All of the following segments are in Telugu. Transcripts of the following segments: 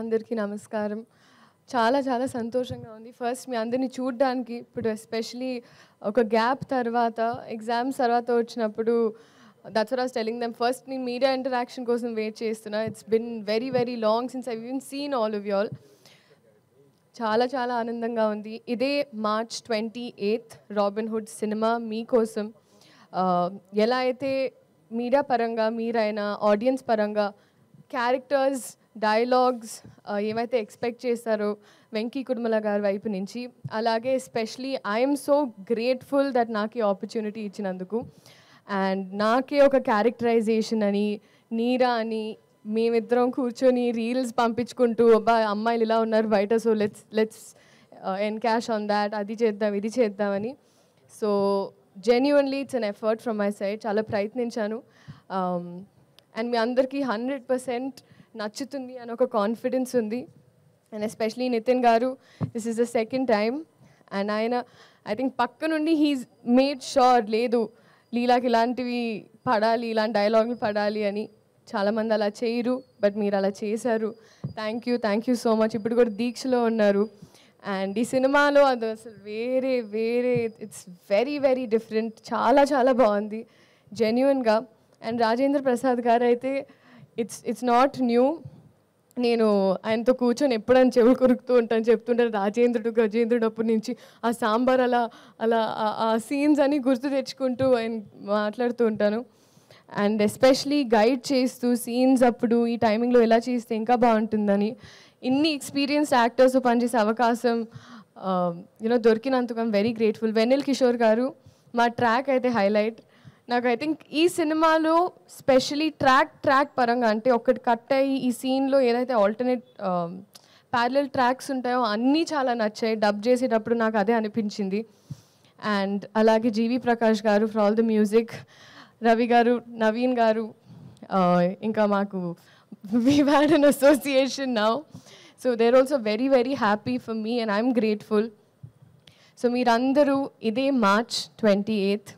అందరికీ నమస్కారం. చాలా చాలా సంతోషంగా ఉంది. ఫస్ట్ మీ అందరిని చూడడానికి ఇప్పుడు ఎస్పెషలీ ఒక గ్యాప్ తర్వాత ఎగ్జామ్స్ తర్వాత వచ్చినప్పుడు that's what I was telling them. First నేను మీడియా ఇంటరాక్షన్ కోసం వెయిట్ చేస్తున్నా. It's been very very long since I even seen all of you all. చాలా చాలా ఆనందంగా ఉంది. ఇదే March 28 రాబిన్హుడ్ సినిమా మీకోసం. ఎలా అయితే మీడియా పరంగా మీరైనా ఆడియన్స్ పరంగా క్యారెక్టర్స్ డైలాగ్స్ ఏమైతే ఎక్స్పెక్ట్ చేస్తారో వెంకీ కుడుమల గారి వైపు నుంచి, అలాగే especially I'm so grateful that నాకు ఈ ఆపర్చునిటీ ఇచ్చినందుకు. అండ్ నాకే ఒక క్యారెక్టరైజేషన్ అని నీరా అని మేమిద్దరం కూర్చొని రీల్స్ పంపించుకుంటూ అబ్బా అమ్మాయిలు ఇలా ఉన్నారు బయట, so let's encash on that, అది చేద్దాం ఇది చేద్దామని. So genuinely it's an effort from my side. చాలా ప్రయత్నించాను. అండ్ మీ అందరికీ 100% నచ్చుతుంది అని ఒక కాన్ఫిడెన్స్ ఉంది. అండ్ ఎస్పెషలీ నితిన్ గారు, this is the second time. And ఆయన ఐ థింక్ పక్క నుండి హీస్ మేడ్ షూర్ లేదు లీలాకి ఇలాంటివి పడాలి, ఇలాంటి డైలాగులు పడాలి అని. చాలామంది అలా చేయరు, బట్ మీరు అలా చేశారు. Thank you so much. ఇప్పుడు కూడా దీక్షలో ఉన్నారు. అండ్ ఈ సినిమాలో అది అసలు వేరే ఇట్స్ వెరీ వెరీ డిఫరెంట్. చాలా చాలా బాగుంది జెన్యున్గా. అండ్ రాజేంద్ర ప్రసాద్ గారు అయితే ఇట్స్ నాట్ న్యూ. నేను ఆయనతో కూర్చొని ఎప్పుడైనా చెవులు కొరుకుతూ ఉంటాను, చెప్తుంటాను గజేంద్రుడు అప్పటి నుంచి ఆ సాంబార్ అలా అలా ఆ సీన్స్ అని గుర్తు తెచ్చుకుంటూ ఆయన మాట్లాడుతూ ఉంటాను. అండ్ ఎస్పెషలీ గైడ్ చేస్తూ సీన్స్ అప్పుడు ఈ టైమింగ్లో ఎలా చేస్తే ఇంకా బాగుంటుందని ఇన్ని ఎక్స్పీరియన్స్డ్ యాక్టర్స్ పనిచేసే అవకాశం దొరికినందుకు I'm very grateful. Vennela Kishore గారు మా ట్రాక్ అయితే హైలైట్. నాకు ఐ థింక్ ఈ సినిమాలో స్పెషలీ ట్రాక్ పరంగా అంటే ఒకటి కట్ అయ్యి ఈ సీన్లో ఏదైతే ఆల్టర్నేట్ ప్యారలల్ ట్రాక్స్ ఉంటాయో అన్నీ చాలా నచ్చాయి. డబ్ చేసేటప్పుడు నాకు అదే అనిపించింది. అండ్ అలాగే జీవి ప్రకాష్ గారు for all the music, Ravi గారు, నవీన్ గారు, ఇంకా మాకు we've had an association now. So they're also very very happy for me and I'm grateful. So మీరందరూ ఇదే March 28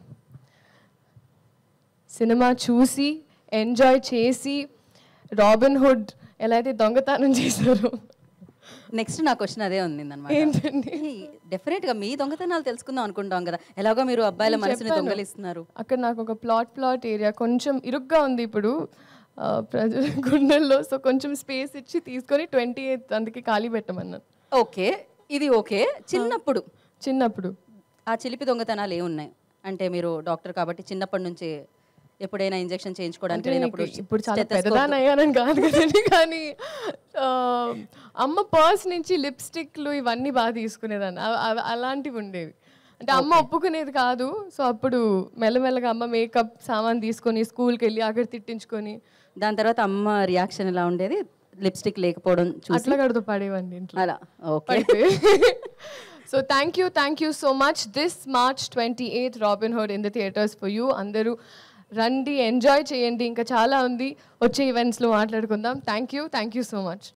సినిమా చూసి ఎంజాయ్ చేసి రాబిన్హుడ్ ఎలా అయితే దొంగతనం చేశారో. నెక్స్ట్ నా క్వశ్చన్ అదే ఉంది అన్నమాట. ఏంటండి? డెఫినెట్గా మీ దొంగతనాలు తెలుసుకుందాం అనుకుంటాం కదా, ఎలాగో మీరు అబ్బాయిల మనసుని దొంగలిస్తున్నారు. అక్కడ నాకు ఒక ప్లాట్ ఏరియా కొంచెం ఇరుగ్గా ఉంది ఇప్పుడు ప్రజల గుండెల్లో. సో కొంచెం స్పేస్ ఇచ్చి తీసుకొని 28 అందుకే ఖాళీ పెట్టమన్నాను. ఓకే, ఇది ఓకే. చిన్నప్పుడు ఆ చిలిపి దొంగతనాలు ఏమున్నాయి అంటే, మీరు డాక్టర్ కాబట్టి చిన్నప్పటి నుంచి ఎప్పుడైనా ఇంజెక్షన్ చేయించుకోవడానికి వెళ్ళినప్పుడు, ఇప్పుడు చాలా పెద్దదాన్ని అయ్యానని కాదు కదండి, కానీ అమ్మ పర్స్ నుంచి లిప్స్టిక్లు ఇవన్నీ బాగా తీసుకునేదాన్ని. అలాంటివి ఉండేవి. అంటే అమ్మ ఒప్పుకునేది కాదు. సో అప్పుడు మెల్లమెల్లగా అమ్మ మేకప్ సామాన్ తీసుకొని స్కూల్కి వెళ్ళి అక్కడ తిట్టించుకొని, దాని తర్వాత అమ్మ రియాక్షన్ ఎలా ఉండేది లిప్స్టిక్ లేకపోవడం చూసి? అట్లా కడుతూ పడేవండి ఇంట్లో అలా. Okay. So thank you so much. This March 28 Robinhood in the theatres for you. అందరూ రండి, ఎంజాయ్ చేయండి. ఇంకా చాలా ఉంది, వచ్చే ఈవెంట్స్లో మాట్లాడుకుందాం. Thank you so much.